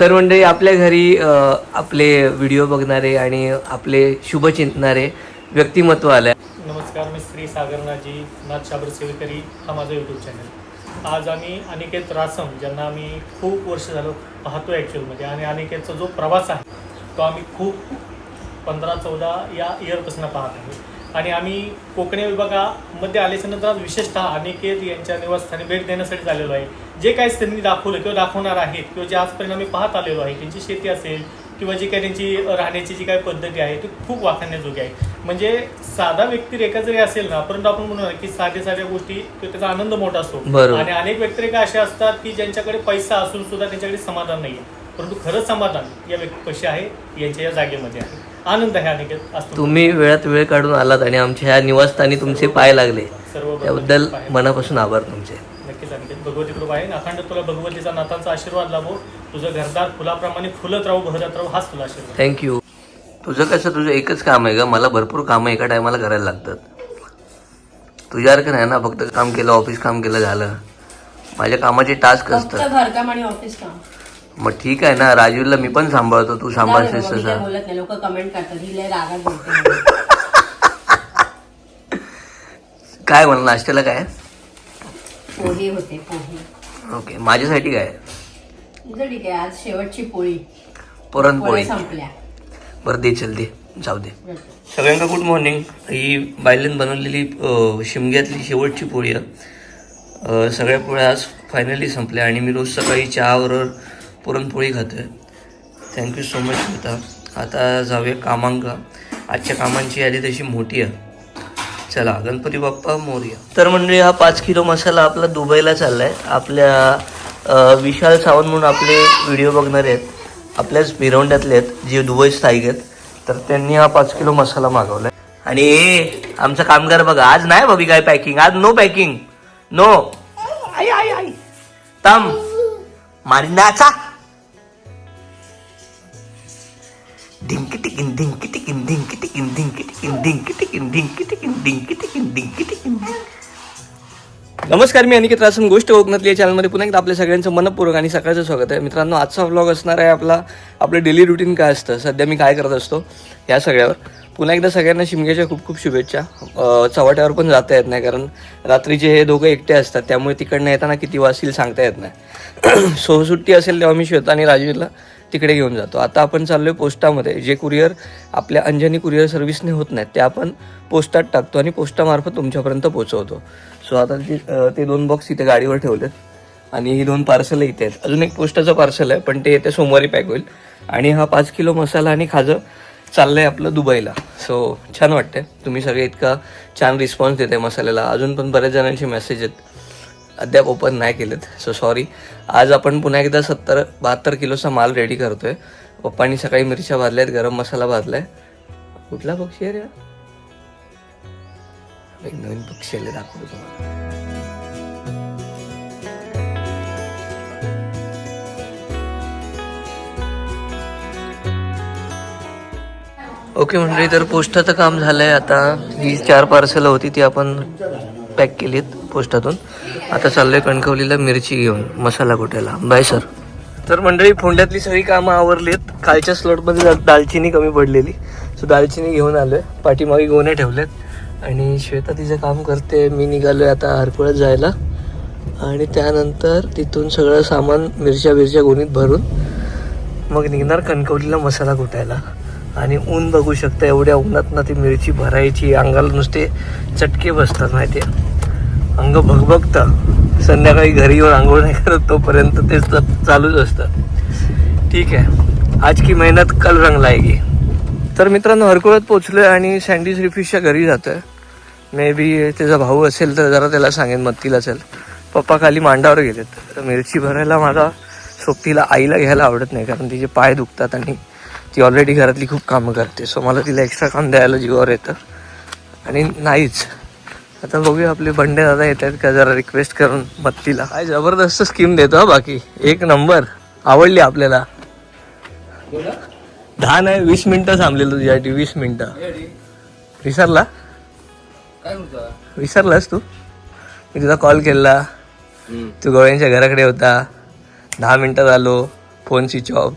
तर मंडळी आपल्या घरी आपले व्हिडिओ बघणारे आणि आपले शुभ चिंतणारे व्यक्तिमत्व आले. नमस्कार, मी श्री सागरनाथजी नाथ शाबर सेवेकरी, हा माझा यूट्यूब चॅनल. आज आम्ही अनिकेत रासम, ज्यांना आम्ही खूप वर्ष झालं पाहतो ॲक्च्युअलमध्ये, आणि अनिकेतचा जो प्रवास आहे तो आम्ही खूप 15-14 या इयरपासून पाहत आहे. आणि आम्ही कोकणी विभागामध्ये आल्याच्यानंतर आज विशेषतः अनिकेत यांच्या निवासस्थानी भेट देण्यासाठी आलेलो आहे. जे काही त्यांनी दाखवलं किंवा दाखवणार आहेत किंवा जे आजपर्यंत आम्ही पाहत आलेलो आहे, त्यांची शेती असेल किंवा जी काही त्यांची राहण्याची जी काही पद्धती आहे ती खूप वाखाणण्याजोगी आहे. म्हणजे साधा व्यक्तिरेखा जरी असेल ना, परंतु आपण म्हणू की साध्या गोष्टी किंवा त्याचा आनंद मोठा असतो. आणि अनेक व्यक्तिरेखा अशा असतात की ज्यांच्याकडे पैसा असून सुद्धा त्यांच्याकडे समाधान नाही आहे, परंतु खरंच समाधान या व्यक्ती कशी आहे यांच्या या जागेमध्ये आहे. आनंद आहे अनिकेत असतो. तुम्ही वेळात वेळ काढून आलात आणि आमच्या ह्या निवासस्थानी तुमचे पाय लागले, त्याबद्दल मनापासून आभार तुमचे. नक्कीच अनिकेत, भगवती कृपा आहे. अखंड तुला भगवतीचा नाथांचा आशीर्वाद लाभो. तुझं घरदार फुलाप्रमाणे फुलत राहू, बहरत राहू, हाच तुला आशीर्वाद. थँक्यू. तुझं एकच काम आहे का? मला भरपूर कामं एका टायमाला करायला लागतात. तुझ्यासारखं नाही ना, फक्त काम केलं, ऑफिस काम केलं, झालं. माझ्या कामाचे टास्क असतात. घरकाम आणि ऑफिस काम. मग ठीक आहे ना, राजूला मी पण सांभाळतो, तू सांभाळशील तसं. बोलत नाही, लोक कमेंट करतात ही लय रागात बोलते. काय म्हणलं नाश्त्याला काय? पोहे होते, पोहे. ओके, माझ्यासाठी काय? तुझं ठीक आहे, आज शेवटची पोळी, पुरणपोळी संपल्या. बरं दे, चल दे, जाऊ दे. सगळ्यांना गुड मॉर्निंग. ही बायलेन बनवलेली शिमग्यातली शेवटची पोळी आहे. सगळ्या पोळ्या आज फायनली संपल्या आणि मी रोज सकाळी चहाबरोबर पुरणपोळी खातो आहे. थँक्यू सो मच होता. आता जाऊया कामांका. आजच्या कामांची यादी तशी मोठी आहे. चला, गणपती बाप्पा मोरया. तर म्हणजे हा 5 किलो मसाला आपला दुबईला चालला आहे. आपल्या विशाल सावंत म्हणून आपले व्हिडिओ बघणारे आहेत, आपल्याच भिरवंड्यातले आहेत, जे दुबई स्थायिक आहेत. तर त्यांनी हा 5 किलो मसाला मागवला आहे. आणि आमचा कामगार बघा, आज नाही भाभी काय पॅकिंग, आज नो पॅकिंग, नो. आई आई आई तम मारिनाचा ढिंकी टिकिन ढिंकी टिकिन ढिंकी टिकिन ढिंकी टिकिन ढिंकी टिकिन ढिंकी टिकिन ढिंकी टिकिन ढिंकी टिकिन. नमस्कार, मी अनिकेत रासम, गोष्ट कोकणातली या चॅनलमध्ये पुन्हा एकदा आपल्या सगळ्यांचं मनपूर्वक आणि सकाळचं स्वागत आहे. मित्रांनो, आजचा व्लॉग असणार आहे आपलं डेली रुटीन काय असतं, सध्या मी काय करत असतो या सगळ्यावर. पुन्हा एकदा सगळ्यांना शिमग्याच्या खूप खूप शुभेच्छा. चव्हाट्यावर पण जाता येत नाही, कारण रात्रीचे हे दोघं एकटे असतात, त्यामुळे तिकडनं येताना किती वाजतील सांगता येत नाही. सो सुट्टी असेल तेव्हा मी श्वेता आणि राजूला तिकडे घेऊन जातो. आता आपण चाललो आहे पोस्टामध्ये. जे कुरिअर आपल्या अंजनी कुरिअर सर्व्हिसने होत नाहीत ते आपण पोस्टात टाकतो आणि पोस्टामार्फत तुमच्यापर्यंत पोहोचवतो. सो आता ते 2 बॉक्स इथे गाडीवर ठेवलेत आणि ही 2 पार्सलं इथे आहेत. अजून एक पोस्टाचं पार्सल आहे, पण ते येते सोमवारी पॅक होईल. आणि हा 5 किलो मसाला आणि खाजं चाललं आहे आपलं दुबईला. सो छान वाटतंय, तुम्ही सगळे इतका छान रिस्पॉन्स देते मसाल्याला. अजून पण बऱ्याच जणांचे मेसेज आहेत, अद्याप ओपन नाही केलेत, सो सॉरी. आज आपण पुन्हा एकदा 70-72 किलोचा माल रेडी करतोय. पप्पांनी सकाळी मिरच्या भाजल्यात, गरम मसाला भाजलाय. कुठला पक्षी आहे रे? एक नवीन पक्षी आले, दाखवतो तुम्हाला. ओके म्हणजे तर पोस्टाचं काम झालंय. आता ही 4 पार्सलं होती ती आपण पॅक केलीत पोस्टातून. आता चाललोय कणकवलीला मिरची घेऊन मसाला कुटायला. Bye sir. तर मंडळी, फोंड्यातली सगळी कामं आवरलीत. खालच्या स्लॉटमध्ये दालचिनी कमी पडलेली, सो दालचिनी घेऊन आलोय. पाठीमागे गोण्या ठेवल्यात आणि श्वेता तिचं काम करते. मी निघालोय आता हरकुळत जायला आणि त्यानंतर तिथून सगळं सामान मिरच्या गोणीत भरून मग निघणार कणकवलीला मसाला कुटायला. आणि ऊन बघू शकता, एवढ्या उन्हात ना ती मिरची भरायची, अंगाला नुसते चटके बसतात माहिती आहे, अंग भगभगतं. संध्याकाळी घरी येऊन आंघोळ नाही करत तोपर्यंत तेच चालूच असतं. ठीक आहे, आज की मेहनत कल रंग लाएगी. तर मित्रांनो, हरकुळत पोचलोय आणि सँडी श्रीफिशच्या घरी जातोय. मे बी त्याचा भाऊ असेल तर जरा त्याला सांगेन मदतीला चल. पप्पा खाली मांडावर गेलेत. तर मिरची भरायला माझा सोबतीला आईला घ्यायला आवडत नाही, कारण तिचे पाय दुखतात आणि ती ऑलरेडी घरातली खूप कामं करते. सो मला तिला एक्स्ट्रा काम द्यायला जीवावर येतं आणि नाहीच. आता बघूया आपले बंडे दादा येत आहेत का, जरा रिक्वेस्ट करून मदतीला. काय जबरदस्त स्कीम देतो हा, बाकी 1 नंबर. आवडली आपल्याला. 10 नाही 20 मिनिटं थांबलेलो तुझ्यासाठी. 20 मिनिटं विसरलास तू? मी तुला कॉल केला, तू गोव्यांच्या घराकडे होता. 10 मिनिटात आलो, फोन स्विच ऑफ.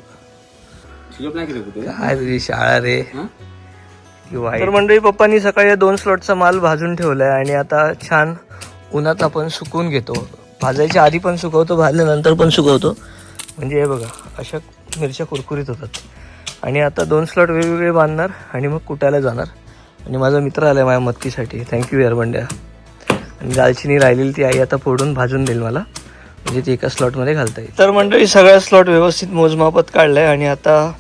काय तुझी शाळा रे. तर मंडळी पप्पांनी सकाळी 2 स्लॉटचा माल भाजून ठेवलाय आणि आता छान उन्हात आपण सुकवून घेतो. भाजायच्या आधी पण सुकवतो, भाजल्यानंतर पण सुकवतो. म्हणजे हे बघा अशा मिरच्या कुरकुरीत होतात. आणि आता 2 स्लॉट वेगवेगळे बांधणार आणि मग कुटायला जाणार. आणि माझा मित्र आला आहे माझ्या मत्तीसाठी. थँक्यू यार बंड्या. आणि दालचिनी राहिलेली ती आई आता फोडून भाजून देईल मला, म्हणजे ती एका स्लॉटमध्ये घालता येईल. तर मंडळी सगळ्या स्लॉट व्यवस्थित मोजमापत काढलं आहे. आणि आता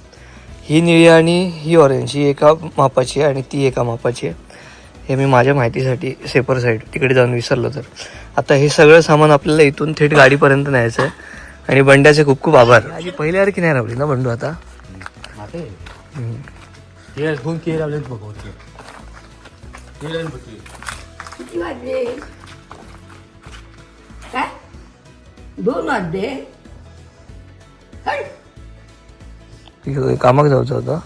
ही निळी आणि ही ऑरेंज ही एका मापाची आहे आणि ती एका मापाची आहे. हे मी माझ्या माहितीसाठी सेपर साईड तिकडे जाऊन विसरलो. तर आता हे सगळं सामान आपल्याला इथून थेट गाडीपर्यंत न्यायचं आहे. आणि बंड्याचे खूप खूप आभार. आधी पहिल्या की नाही रावली ना बंडू आता. किती वाजले काय 2 वाजले. कामाक जायचं होतं.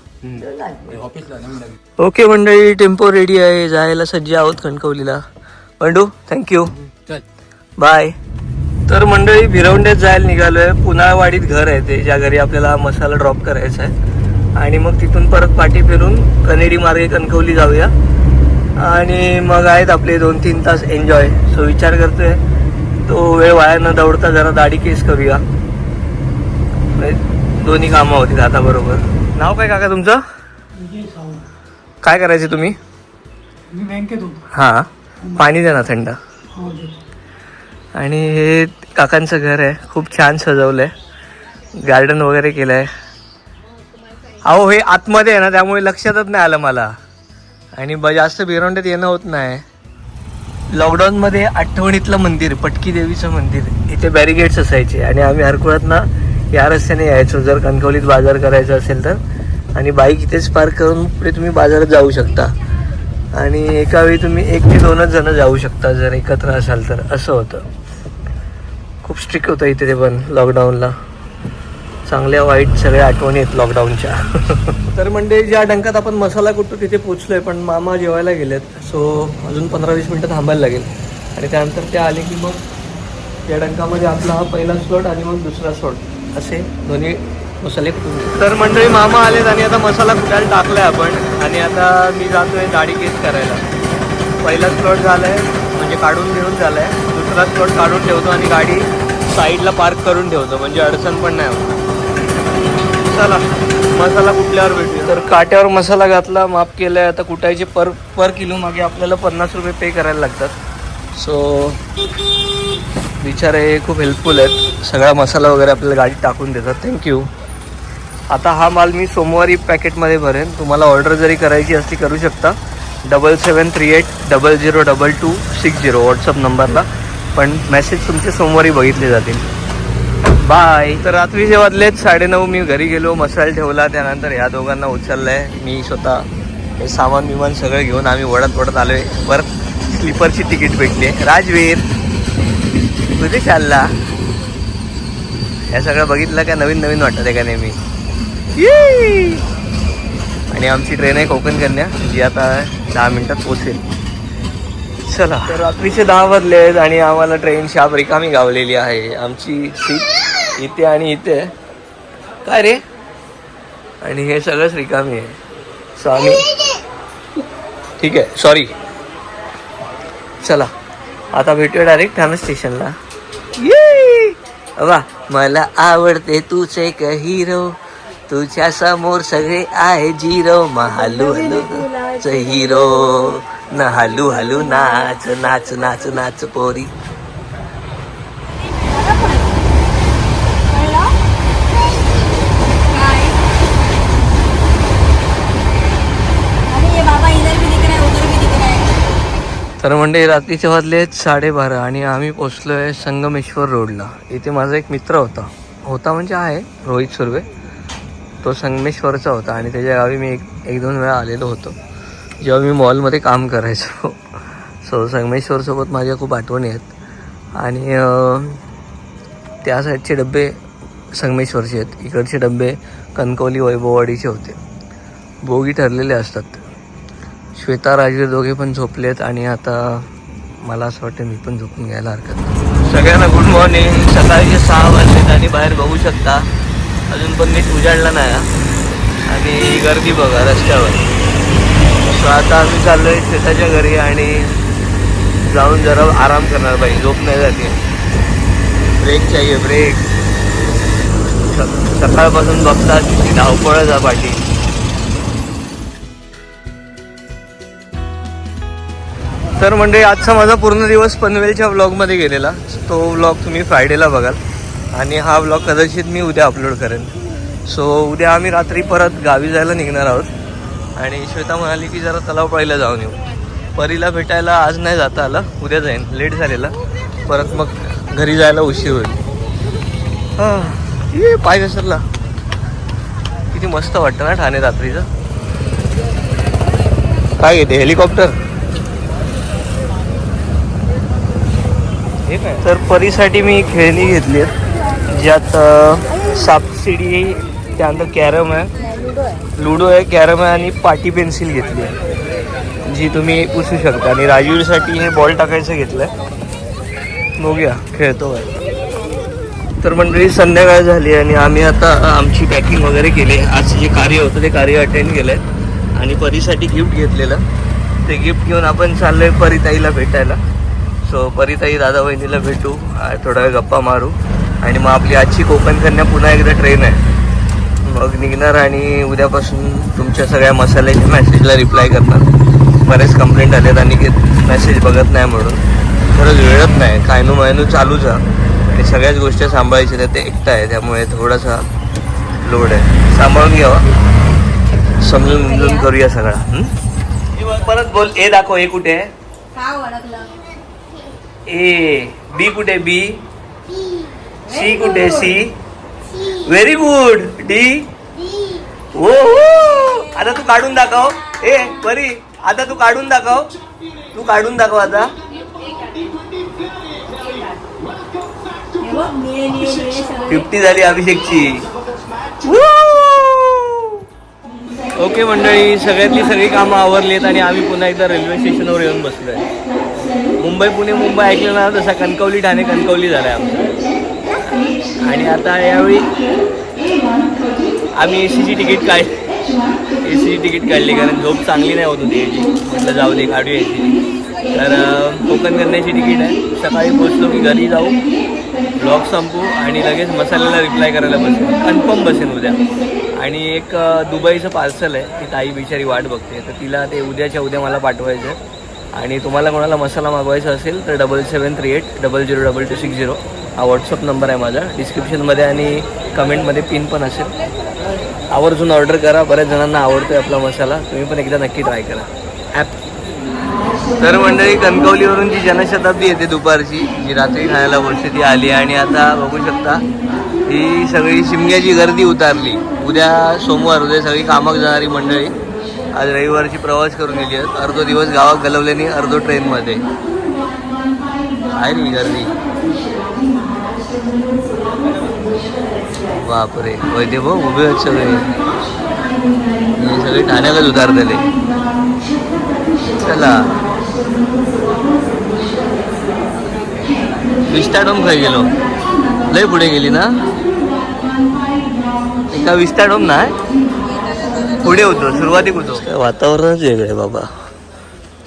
ओके मंडळी टेम्पो रेडी आहे, जायला सज्ज आहोत कणकवलीला. Bandu thank you bye. तर मंडळी भिरवंड्यात जायला निघालोय. पुनाळवाडीत घर आहे ते, ज्या घरी आपल्याला मसाला ड्रॉप करायचा आहे. आणि मग तिथून परत पाठी फिरून कनेडी मार्गे कणकवली जाऊया. आणि मग आहेत आपले 2-3 तास एन्जॉय. सो विचार करतोय तो वेळ वाया न दौडता जरा दाढी केस करूया. दोन्ही कामं होती आता बरोबर. नाव काय काका तुमचं. काय करायचे तुम्ही. मी बँकेत होतो. हां पाणी द्या ना थंड. आणि हे काकांचं घर आहे, खूप छान सजवलं आहे, गार्डन वगैरे केलं आहे. अहो हे आतमध्ये आहे ना, त्यामुळे लक्षातच नाही आलं मला. आणि जास्त भिरवंड्यात येणं होत नाही. लॉकडाऊनमध्ये आठवणीतलं मंदिर, पटकी देवीचं मंदिर, इथे बॅरिगेड्स असायचे. आणि आम्ही हरकुळातना या रस्त्याने यायचो जर कणकवलीत बाजार करायचा असेल तर. आणि बाईक इथेच पार्क करून पुढे तुम्ही बाजारात जाऊ शकता. आणि एका वेळी तुम्ही 1 ते 2च जण जाऊ शकता जर एकत्र असाल तर. असं होतं. खूप स्ट्रिक्ट होतं इथे ते पण लॉकडाऊनला. चांगल्या वाईट सगळ्या आठवणी आहेत लॉकडाऊनच्या. तर म्हणजे ज्या डंकात आपण मसाला कुटतो तिथे पोचलोय, पण मामा जेवायला गेलेत. सो अजून 15-20 मिनटं थांबायला लागेल. आणि त्यानंतर ते आले की मग या डंकामध्ये आपला हा पहिला स्लॉट आणि मग दुसरा स्लॉट असे दोन्ही मसाले कुटून. तर मंडळी मामा आलेत आणि आता मसाला कुटायला टाकलाय आपण. आणि आता मी जातोय दाढी केस करायला. पहिला स्लॉट झालाय म्हणजे काढून घेऊन झालाय. दुसरा स्लॉट काढून ठेवतो आणि गाडी साईडला पार्क करून ठेवतो, म्हणजे अडचण पण नाही होत. चला मसाला कुठल्यावर भेटूया. तर काट्यावर मसाला घातला, माप केलंय. आता कुटायचे पर किलो मागे आपल्याला 50 रुपये पे करायला लागतात. सो बिचारे खूप हेल्पफुल आहेत. सगळा मसाला वगैरे आपल्याला गाडीत टाकून देतात. थँक्यू. आता हा माल मी सोमवारी पॅकेटमध्ये भरेन. तुम्हाला ऑर्डर जरी करायची असली करू शकता. 7738002260 व्हॉट्सअप नंबरला. पण मेसेज तुमचे सोमवारी बघितले जातील. बाय. तर रात्रीचे वाजलेत 9:30. मी घरी गेलो, मसाला ठेवला, त्यानंतर ह्या दोघांना उचललंय. मी स्वतः हे सामान विमान सगळं घेऊन आम्ही वडत आलोय. परत स्लीपरची तिकीट भेटली. राजवीर कुठे चालला. हे सगळं बघितलं का नवीन वाटत आहे का नेहमी. आणि आमची ट्रेन आहे कोकण कन्या, जी आता 10 मिनिटात पोचेल. चला. तर रात्रीचे 10 वाजले आहेत आणि आम्हाला ट्रेन शाप रिकामी गावलेली आहे. आमची सीट इथे आणि इथे काय रे. आणि हे सगळंच रिकामी आहे. सो आम्ही ठीक आहे सॉरी. चला आता भेटूया डायरेक्ट ठाणे स्टेशनला. वा मला आवडते तूच एक हिरो, तुझ्या समोर सगळे आहे झिरो. महालू हलू हिरो न हलू हलू नाच नाच नाच नाच पोरी. तर म्हणजे रात्रीचे वाजलेत 12:30 आणि आम्ही पोचलोय संगमेश्वर रोडला. इथे माझा एक मित्र होता म्हणजे आहे रोहित सुर्वे. तो संगमेश्वरचा होता आणि त्याच्या गावी मी एक 2 वेळा आलेलो होतो जेव्हा मी मॉलमध्ये काम करायचो. सो संगमेश्वरसोबत माझ्या खूप आठवणी आहेत. आणि त्या साईडचे डबे संगमेश्वरचे आहेत, इकडचे डबे कणकवली वैभववाडीचे होते. बोगी ठरलेले असतात. श्वेता राजवीर दोघे पण झोपलेत आणि आता मला असं वाटतं मी पण झोपून घ्यायला हरकत नाही. सगळ्यांना गुड मॉर्निंग. सकाळचे 6 वाजलेत आणि बाहेर बघू शकता अजून पण नीट उजाडला नाही हा. आणि गर्दी बघा रस्त्यावर. सो आता आम्ही चाललोय श्वेताच्या घरी आणि जाऊन जरा आराम करणार पाहिजे, झोप नाही जाते. ब्रेक चाहिए ब्रेक. सकाळपासून बघतात की धावपळच आहे पाठी. तर म्हणजे आजचा माझा पूर्ण दिवस पनवेलच्या व्लॉगमध्ये गेलेला. तो व्लॉग तुम्ही फ्रायडेला बघाल आणि हा व्लॉग कदाचित मी उद्या अपलोड करेन. सो उद्या आम्ही रात्री परत गावी जायला निघणार आहोत आणि श्वेता म्हणाली की जरा तलावपाळीला जाऊन येऊ. परीला भेटायला आज नाही जाता आलं, उद्या जाईन, लेट झालेला. परत मग घरी जायला उशीर होईल. हां ये पाय घसरला. किती मस्त वाटतं ना ठाणे रात्रीचं. काय घेते हेलिकॉप्टर हे काय. तर परीसाठी मी खेळणी घेतली आहेत ज्यात सापशिडी, त्यानंतर कॅरम आहे, लुडो आहे, कॅरम आहे आणि पाटी पेन्सिल घेतली आहे जी तुम्ही पुसू शकता. आणि राजवीरसाठी हे बॉल टाकायचं घेतलं आहे, बघूया खेळतो आहे. तर मंडळी संध्याकाळ झाली आणि आम्ही आता आमची पॅकिंग वगैरे केली. आज जे कार्य होतं ते कार्य अटेंड केलं आहे आणि परीसाठी गिफ्ट घेतलेलं. ते गिफ्ट घेऊन आपण चाललो आहे परीताईला भेटायला. सो परीताई दादा वहिनीला भेटू, थोडा वेळ गप्पा मारू आणि मग आपली आजची कोकण कन्या पुन्हा एकदा ट्रेन आहे, मग निघणार आणि उद्यापासून तुमच्या सगळ्या मसाल्याच्या मेसेजला रिप्लाय करणार. बरेच कंप्लेंट आलेत आणि की मेसेज बघत नाही म्हणून. खरंच वेळत नाही, कायनू मायनू चालूच आहे आणि सगळ्याच गोष्टी सांभाळायच्या आहेत. ते एकटा आहे त्यामुळे थोडासा लोड आहे. सांभाळून घ्यावा, समजून समजून करूया सगळा. परत बोल. ए दाखव, ए कुठे आहे? ए. बी कुठे? बी. सी कुठे? सी. Very good. डी. ओ आता तू काढून दाखव. ए परी आता तू काढून दाखव, तू काढून दाखव आता. 50 झाली अभिषेकची. ओके मंडळी, सगळ्यातली सगळी कामं आवरली आहेत आणि आम्ही पुन्हा एकदा रेल्वे स्टेशनवर येऊन बसलो आहे. मुंबई पुणे मुंबई ऐकलं ना तसा कणकवली ठाणे कणकवली झाला आहे आमचं. आणि आता यावेळी आम्ही एसीची तिकीट काढली कारण झोप चांगली नाही होत होती याची. म्हटलं जाऊ दे काढूया एसी. तर कोकण करण्याची तिकीट आहे. सकाळी पोचलो की घरी जाऊ, ब्लॉग संपू आणि लगेच मसाल्याला रिप्लाय करायला बसेन. कन्फर्म बसेन उद्या. आणि एक दुबईचं पार्सल आहे, ती ताई बिचारी वाट बघते, तर तिला ते उद्याच्या उद्या मला पाठवायचं आहे. आणि तुम्हाला कोणाला मसाला मागवायचा असेल तर 7738002260 हा व्हॉट्सअप नंबर आहे माझा. डिस्क्रिप्शनमध्ये आणि कमेंटमध्ये पिन पण असेल. आवर्जून ऑर्डर करा, बऱ्याच जणांना आवडतो आहे आपला मसाला. तुम्ही पण एकदा नक्की ट्राय करा ॲप. तर मंडळी कणकवलीवरून जी जनशताब्दी येते दुपारची, जी रात्री खायला बोलते, ती आली. आणि आता बघू शकता ही सगळी शिमग्याची गर्दी उतारली. उद्या सोमवार, उद्या सगळी कामाक जाणारी मंडळी आज रविवारची प्रवास करून गेली आहेत. अर्धो दिवस गावात घालवल्याने अर्धो ट्रेनमध्ये आहे रे गर्दी. बापरे, होय ते भाऊ उभे आहेत सगळे. सगळे ठाण्यालाच उतारलेले. चला विस्टाडोम खाई गेलो, लय पुढे गेली ना. एका विस्टाडोम ना पुढे होतो, सुरुवातीक होतो. वातावरणच वेगळं आहे बाबा.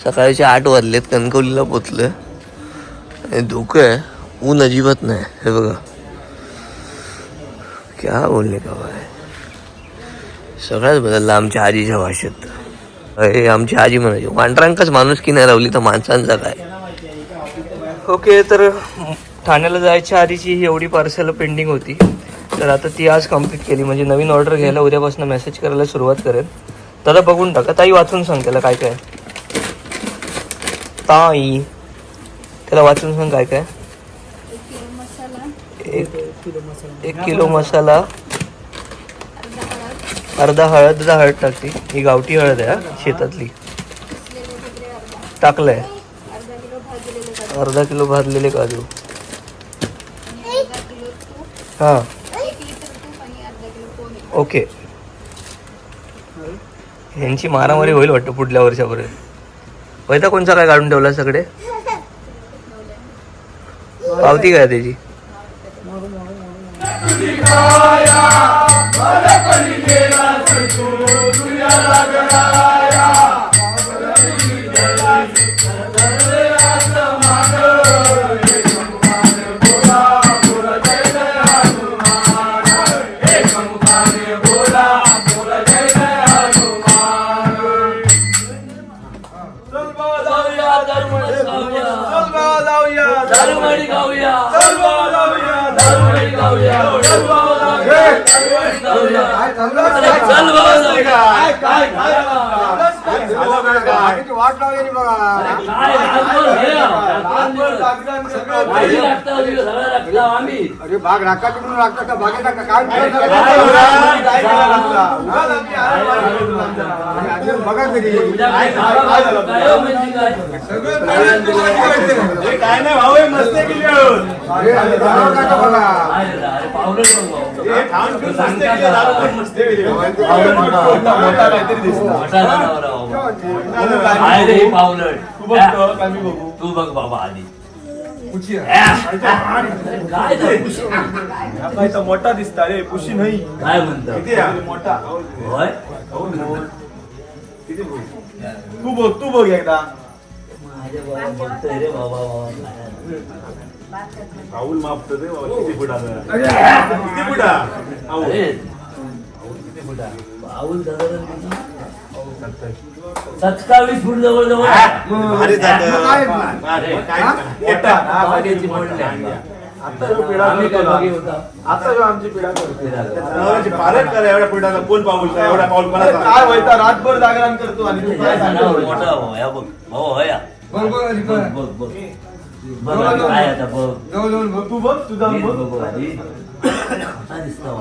सकाळचे 8 वाजलेत, कणकवलीला पोचलोय आणि धुकं आहे, ऊन अजिबात नाही. हे बघा क्या बोलणे का बाय. सगळ्याच बदललं आमच्या आजीच्या भाषेत. हे आमची आजी म्हणायची, वांडरांकाच माणूस की नाही लावली तर माणसांचा काय. ओके, तर ठाण्याला जायच्या आधीची ही एवढी पार्सल पेंडिंग होती, तर आता ती आज कंप्लीट केली. म्हणजे नवीन ऑर्डर घ्यायला उद्यापासून मेसेज करायला सुरुवात करेन. दादा बघून टाका, ताई वाचून सांग त्याला काय काय. ताई त्याला वाचून सांग काय काय. 1 किलो मसाला, अर्धा हळद टाकते. ही गावठी हळद आहे शेतातली, टाकलंय. अर्धा किलो भाजलेले काजू. हां ओके. ह्यांची मारामारी होईल वाटतं पुढल्या वर्षापर्यंत. पैसा कोणचा काय काढून ठेवला सगळे. पावती काय त्याची. वाट लावली बघा अरे बाग राखा तिकडून राखता का बागेत काय बघा तरी काय नाही भाऊ मस्त केली तू बघ बाबा आधी मोठा दिसता रे पुशी नाही काय म्हणतो मोठा होय तू बघ एकदा माझ्या बाबा बघतोय रे बाबा राहुल मापतो रे बाबा किती फुटाचा किती फुटा अरे पाऊल साधारण 27 फूट जवळ जवळ बागेची मोडल्या आता जो आमची पिढा करते पालन करा एवढ्या फुटाचा कोण पाऊल एवढा पाऊल काय व्हायचा रातभर जागरण करतो आणि मोठा भाऊ या बघ भाऊ होया बघ बघ काय आता बघ तू बघ तुझा बघ आधी कसा दिसतो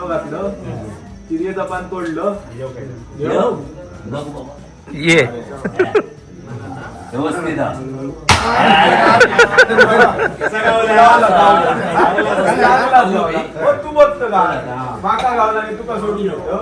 घातलं तिरिय जपान तोडलं ये व्यवस्थित तू बघतो का माका गावला तू का सोडून शकतो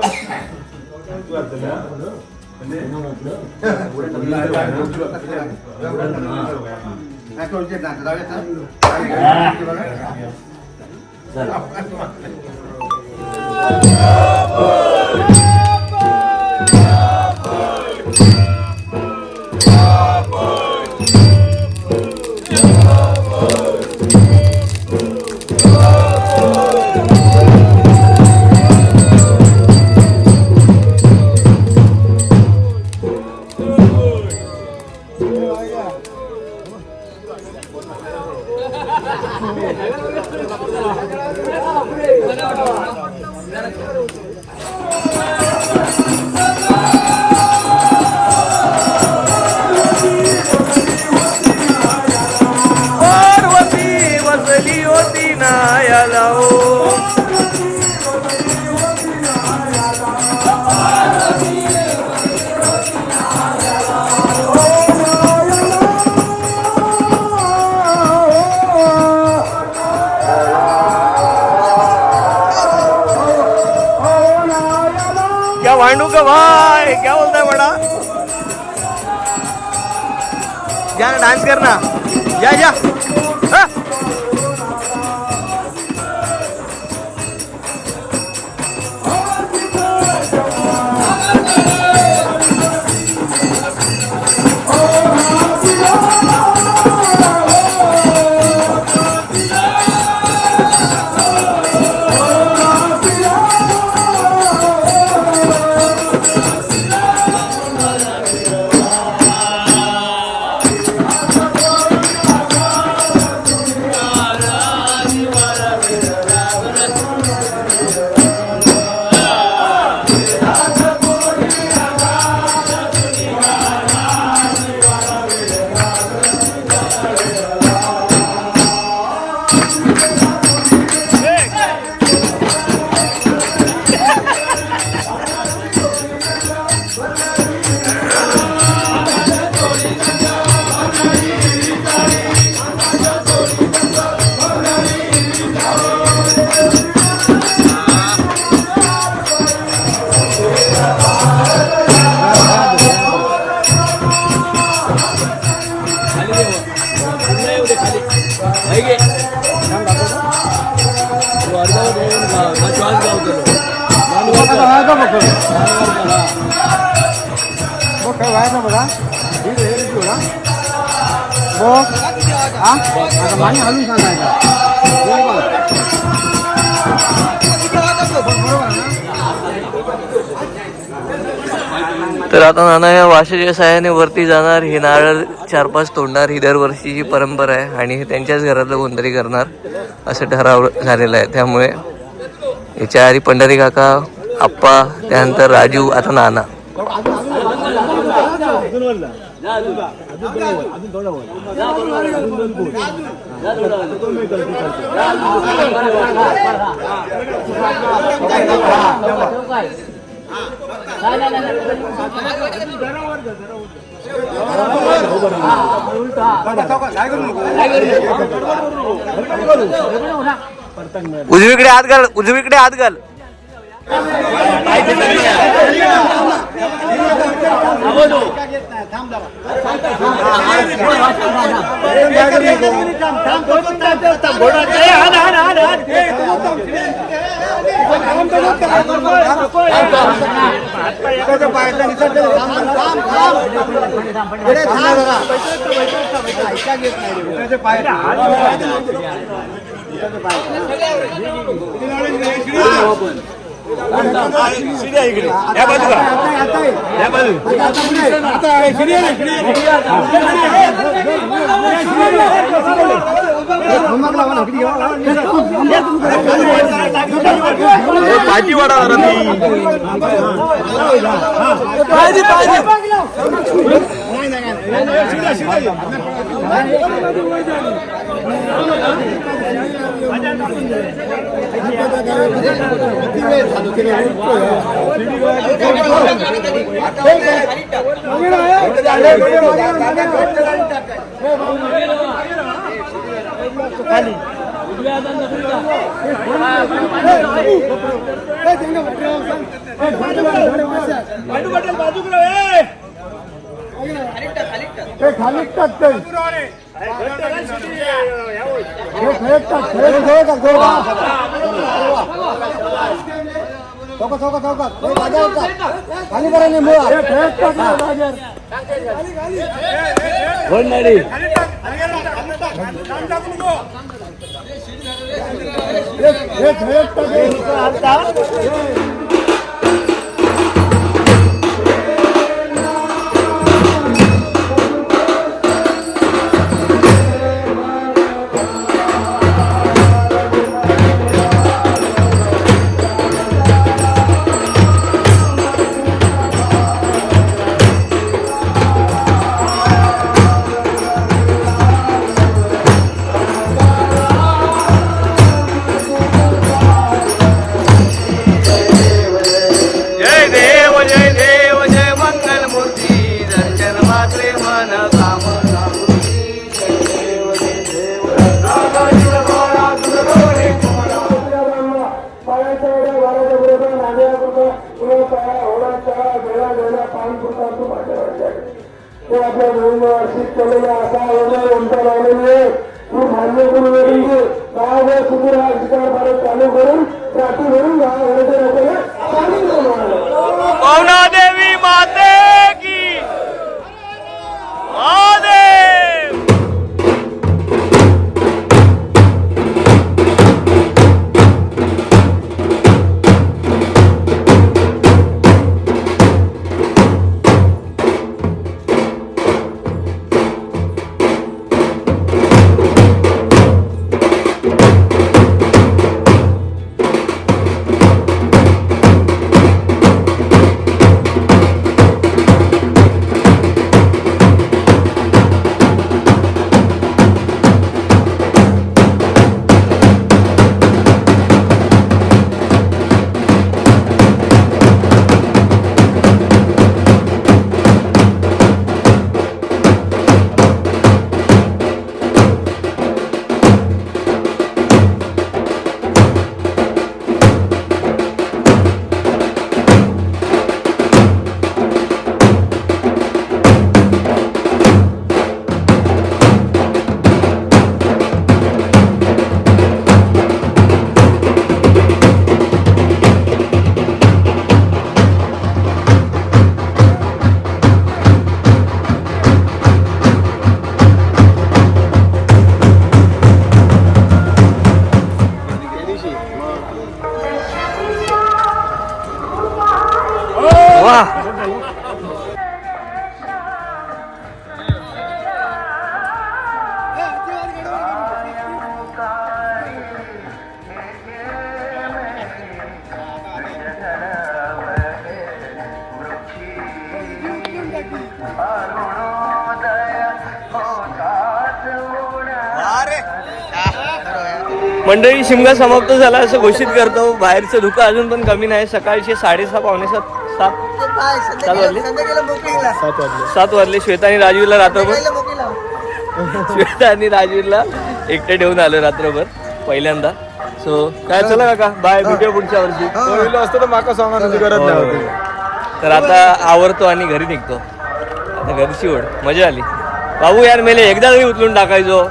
क्या वांडू का भाई, क्या बोलता है बड़ा? जा ना डांस करना, जा जा। हाँ? तर आता नाना या वाशेच्या साह्याने वरती जाणार, हे नारळ 4-5 तोडणार. ही दरवर्षीची परंपरा आहे आणि हे त्यांच्याच घरातलं कोणतरी करणार असं ठराव झालेलं आहे. त्यामुळे याच्या आधी पंढरी काका, आप्पा, त्यानंतर राजू, आता नाना. उजवीकडे हात घाल, उजवीकडे हात घाल. देवी माते की महादेव. वा मंडळी शिमगा समाप्त झाला असं घोषित करतो. बाहेरचं धुकं अजून पण कमी नाही. सकाळचे 6:30 पावणेसात 7 वाजले. श्वेता आणि राजवीरला रात्रभर श्वेता आणि राजवीरला एकटे ठेवून आलो रात्रभर पहिल्यांदा. सो काय चला काका बाय, भेटूया पुढच्या वर्षी. असतं तर माका सांगण्याची गरज नाही. तर आता आवरतो आणि घरी निघतो. आता घरची ओढ मजा आली. बाबू यार मेले एकदा तरी उचलून टाकायचो.